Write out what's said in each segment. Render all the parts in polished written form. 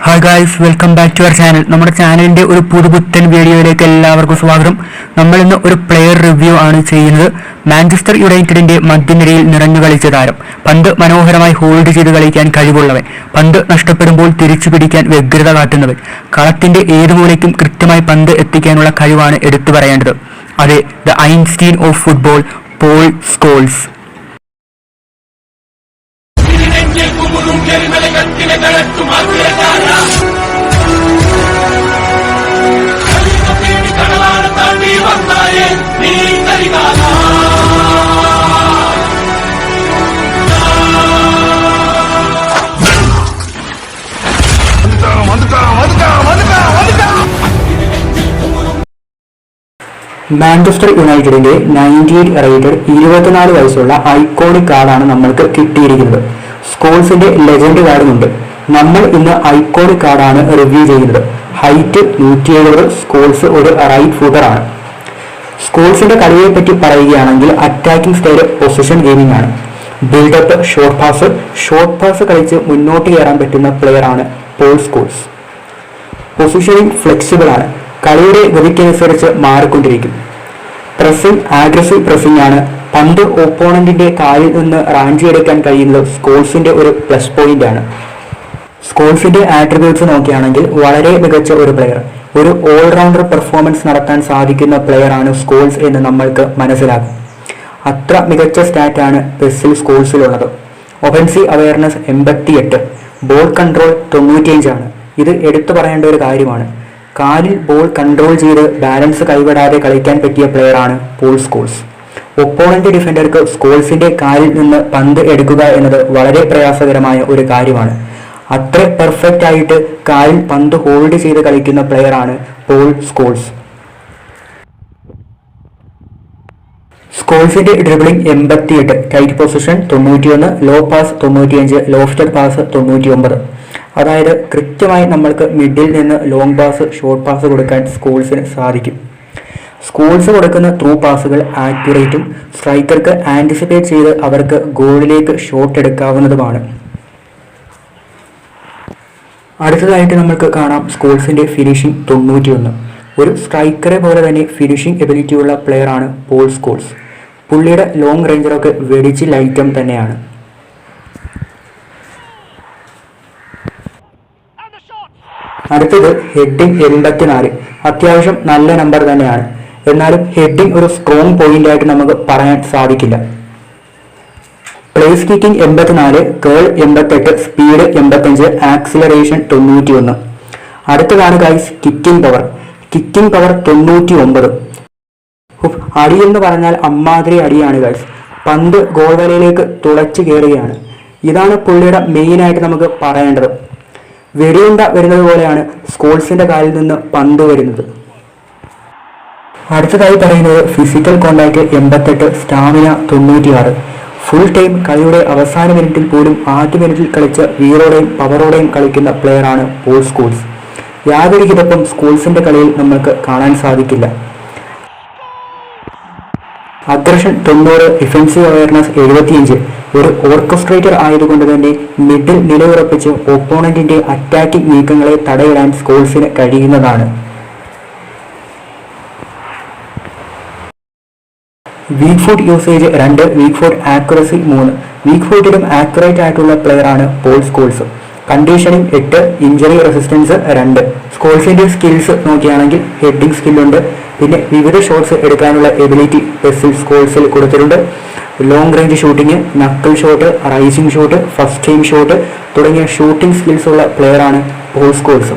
Hi guys, welcome back to our channel. നമ്മുടെ ചാനലിൻ്റെ ഒരു പുതുപുത്തൻ വീഡിയോയിലേക്ക് എല്ലാവർക്കും സ്വാഗതം. നമ്മൾ ഇന്ന് ഒരു പ്ലെയർ റിവ്യൂ ആണ് ചെയ്യുന്നത്. മാഞ്ചസ്റ്റർ യുണൈറ്റഡിൻ്റെ മധ്യനിരയിൽ നിറഞ്ഞു കളിച്ച താരം, പന്ത് മനോഹരമായി ഹോൾഡ് ചെയ്ത് കളിക്കാൻ കഴിവുള്ളവൻ, പന്ത് നഷ്ടപ്പെടുമ്പോൾ തിരിച്ചു പിടിക്കാൻ വ്യഗ്രത കാട്ടുന്നവൻ, കളത്തിൻ്റെ ഏത് മൂലയ്ക്കും കൃത്യമായി പന്ത് എത്തിക്കാനുള്ള കഴിവാണ് എടുത്തു പറയേണ്ടത്. അതെ, the Einstein of football, Paul Scholes. Manchester യുണൈറ്റഡിന്റെ 98 റേറ്റഡ് 24 വയസ്സുള്ള ഐക്കോണിക് കാർഡാണ് നമ്മൾക്ക് കിട്ടിയിരിക്കുന്നത്. സ്കോൾസിന്റെ ലെജൻഡ് കാർഡുമുണ്ട്. നമ്മൾ ഇന്ന് ഐക്കോണിക് കാർഡാണ് റിവ്യൂ ചെയ്യുന്നത്. ഹൈറ്റ് 170, സ്കോൾസ് ഒരു റൈറ്റ് ഫൂട്ടർ ആണ്. സ്കോൾസിന്റെ കളിയെ പറ്റി പറയുകയാണെങ്കിൽ അറ്റാക്കിംഗ് സ്റ്റൈല് പൊസിഷൻ ഗെയിമിംഗ് ആണ്. ബിൽഡപ്പ്, ഷോർട്ട് പാസ് കളിച്ച് മുന്നോട്ട് കയറാൻ പറ്റുന്ന പ്ലെയർ ആണ് പോൾ സ്കോൾസ്. പൊസിഷനിങ് ഫ്ലെക്സിബിൾ ആണ്. കളിയുടെ ഗതിക്കനുസരിച്ച് മാറിക്കൊണ്ടിരിക്കും. പ്രസിംഗ് ആഗ്രസീവ് പ്രസിംഗ് ആണ്. പന്ത് ഓപ്പോണന്റിന്റെ കാലിൽ നിന്ന് റാഞ്ചിയെടുക്കാൻ കഴിയുന്നത് സ്കോൾസിന്റെ ഒരു പ്ലസ് പോയിന്റ് ആണ്. സ്കോൾസിന്റെ ആട്രിബ്യൂട്ട്സ് നോക്കുകയാണെങ്കിൽ വളരെ മികച്ച ഒരു പ്ലെയർ, ഒരു ഓൾറൗണ്ടർ പെർഫോമൻസ് നടത്താൻ സാധിക്കുന്ന പ്ലെയർ ആണ് സ്കോൾസ് എന്ന് നമ്മൾക്ക് മനസ്സിലാകും. അത്ര മികച്ച സ്റ്റാറ്റാണ് പെസ്സിൽ സ്കോൾസിലുള്ളത്. ഒഫൻസീവ് അവയർനെസ് 88, ബോൾ കൺട്രോൾ 95 ആണ്. ഇത് എടുത്തു പറയേണ്ട ഒരു കാര്യമാണ്. കാലിൽ ബോൾ കൺട്രോൾ ചെയ്ത് ബാലൻസ് കൈവിടാതെ കളിക്കാൻ പറ്റിയ പ്ലെയർ ആണ് പോൾ സ്കോൾസ്. ഒപ്പോണന്റ് ഡിഫൻഡർക്ക് സ്കോൾസിന്റെ കാലിൽ നിന്ന് പന്ത് എടുക്കുക എന്നത് വളരെ പ്രയാസകരമായ ഒരു കാര്യമാണ്. അത്ര പെർഫെക്റ്റ് ആയിട്ട് കാലിൽ പന്ത് ഹോൾഡ് ചെയ്ത് കളിക്കുന്ന പ്ലെയർ ആണ് പോൾ സ്കോൾസ്. സ്കോൾസിന്റെ dribbling 88, tight position 91, low pass 95, lofted pass 99. അതായത് കൃത്യമായി നമ്മൾക്ക് മിഡിൽ നിന്ന് ലോങ് പാസ്, ഷോർട്ട് പാസ് കൊടുക്കാൻ സ്കോൾസിന് സാധിക്കും. സ്കോൾസ് കൊടുക്കുന്ന ത്രൂ പാസുകൾ ആക്യുറേറ്റും സ്ട്രൈക്കർക്ക് ആൻറ്റിസിപ്പേറ്റ് ചെയ്ത് അവർക്ക് ഗോളിലേക്ക് ഷോട്ട് എടുക്കാവുന്നതുമാണ്. അടുത്തതായിട്ട് നമുക്ക് കാണാം സ്കോൾസിന്റെ ഫിനിഷിംഗ് 91. ഒരു സ്ട്രൈക്കറെ പോലെ തന്നെ ഫിനിഷിംഗ് എബിലിറ്റിയുള്ള പ്ലെയർ ആണ് പോൾ സ്കോൾസ്. പുള്ളിയുടെ ലോങ് റേഞ്ചറൊക്കെ വെടിച്ച് ലൈറ്റം തന്നെയാണ്. അടുത്തത് ഹെഡിങ് 84. അത്യാവശ്യം നല്ല നമ്പർ തന്നെയാണ്. എന്നാലും ഹെഡിങ് ഒരു സ്ട്രോങ് പോയിന്റ് ആയിട്ട് നമുക്ക് പറയാൻ സാധിക്കില്ല. പ്ലേസ് കിക്കിംഗ് 84, കേൾ 88, സ്പീഡ് 85, ആക്സിലറേഷൻ 91. അടുത്തതാണ് ഗൈസ് കിക്കിംഗ് പവർ 99. അടി എന്ന് പറഞ്ഞാൽ അമ്മാതിരി അടിയാണ് ഗൈസ്. പന്ത് ഗോൾ വലയിലേക്ക് തുളച്ചു കയറുകയാണ്. ഇതാണ് പുള്ളിയുടെ മെയിനായിട്ട് നമുക്ക് പറയേണ്ടത്. വെടിയുണ്ട വരുന്നത് പോലെയാണ് സ്കോൾസിന്റെ കാലിൽ നിന്ന് പന്ത് വരുന്നത്. അടുത്തതായി പറയുന്നത് physical contact 88, stamina 96. Full time കളിയുടെ അവസാന മിനിറ്റിൽ പോലും ആദ്യ മിനിറ്റിൽ കളിച്ച വീറോടെയും പവറോടെയും കളിക്കുന്ന പ്ലെയർ ആണ് പോൾ സ്കോൾസ്. യാതൊരു ഹിതപ്പും സ്കോൾസിന്റെ കളിയിൽ നമുക്ക് കാണാൻ സാധിക്കില്ല. Aggression 90, defensive awareness 75. ഒരു ഓർക്കസ്ട്രേറ്റർ ആയതുകൊണ്ട് തന്നെ മിഡിൽ നിലയുറപ്പിച്ച് ഒപ്പോണന്റിന്റെ അറ്റാക്കിംഗ് നീക്കങ്ങളെ തടയിടാൻ സ്കോൾസിന് കഴിയുന്നതാണ്. Weak foot usage 2, weak foot accuracy 3. Weak ഫുട്ടിലും ആക്യുറേറ്റ് ആയിട്ടുള്ള പ്ലെയർ ആണ് Paul Scholes. Conditioning 8, injury resistance 2. സ്കോൾസിന്റെ സ്കിൽസ് നോക്കുകയാണെങ്കിൽ ഹെഡിങ് സ്കില്ലുണ്ട്. പിന്നെ വിവിധ ഷോട്ട്സ് എടുക്കാനുള്ള എബിലിറ്റി പെസ്സിൽ സ്കോൾസിൽ കൊടുത്തിട്ടുണ്ട്. Long range shooting, knuckle shot, rising shot, first time shot തുടങ്ങിയ ഷൂട്ടിംഗ് സ്കിൽസ് ഉള്ള പ്ലെയർ ആണ് പോൾ സ്കോൾസ്.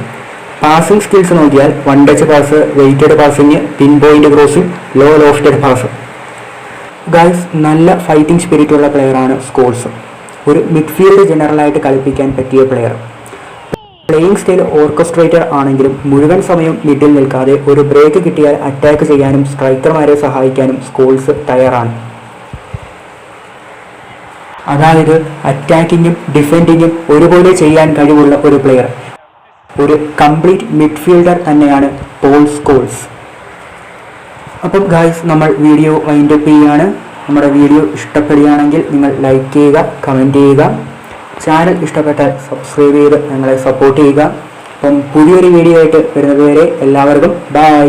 പാസിംഗ് സ്കിൽസ് നോക്കിയാൽ one touch pass, weighted passing, pinpoint crossing, low lofted pass. Guys, നല്ല fighting spirit ഉള്ള player ആണ് Scholes. ഒരു midfield ജനറലായിട്ട് കളിപ്പിക്കാൻ പറ്റിയ player. Playing style orchestrator ആണെങ്കിലും മുഴുവൻ സമയം മിഡിൽ നിൽക്കാതെ ഒരു ബ്രേക്ക് കിട്ടിയാൽ അറ്റാക്ക് ചെയ്യാനും സ്ട്രൈക്കർമാരെ സഹായിക്കാനും സ്കോൾസ് തയ്യാറാണ്. അതായത് അറ്റാക്കിങ്ങും ഡിഫെൻഡിങ്ങും ഒരുപോലെ ചെയ്യാൻ കഴിവുള്ള ഒരു പ്ലെയർ. ഒരു കംപ്ലീറ്റ് മിഡ്ഫീൽഡർ തന്നെയാണ് പോൾ സ്കോൾസ്. അപ്പം ഗായ്സ്, നമ്മൾ വീഡിയോ വൈൻഡപ്പ് ചെയ്യുകയാണ്. നമ്മുടെ വീഡിയോ ഇഷ്ടപ്പെടുകയാണെങ്കിൽ നിങ്ങൾ ലൈക്ക് ചെയ്യുക, കമൻറ്റ് ചെയ്യുക. ചാനൽ ഇഷ്ടപ്പെട്ടാൽ സബ്സ്ക്രൈബ് ചെയ്ത് ഞങ്ങളെ സപ്പോർട്ട് ചെയ്യുക. അപ്പം പുതിയൊരു വീഡിയോ ആയിട്ട് വരുന്നത് വരെ എല്ലാവർക്കും ബൈ.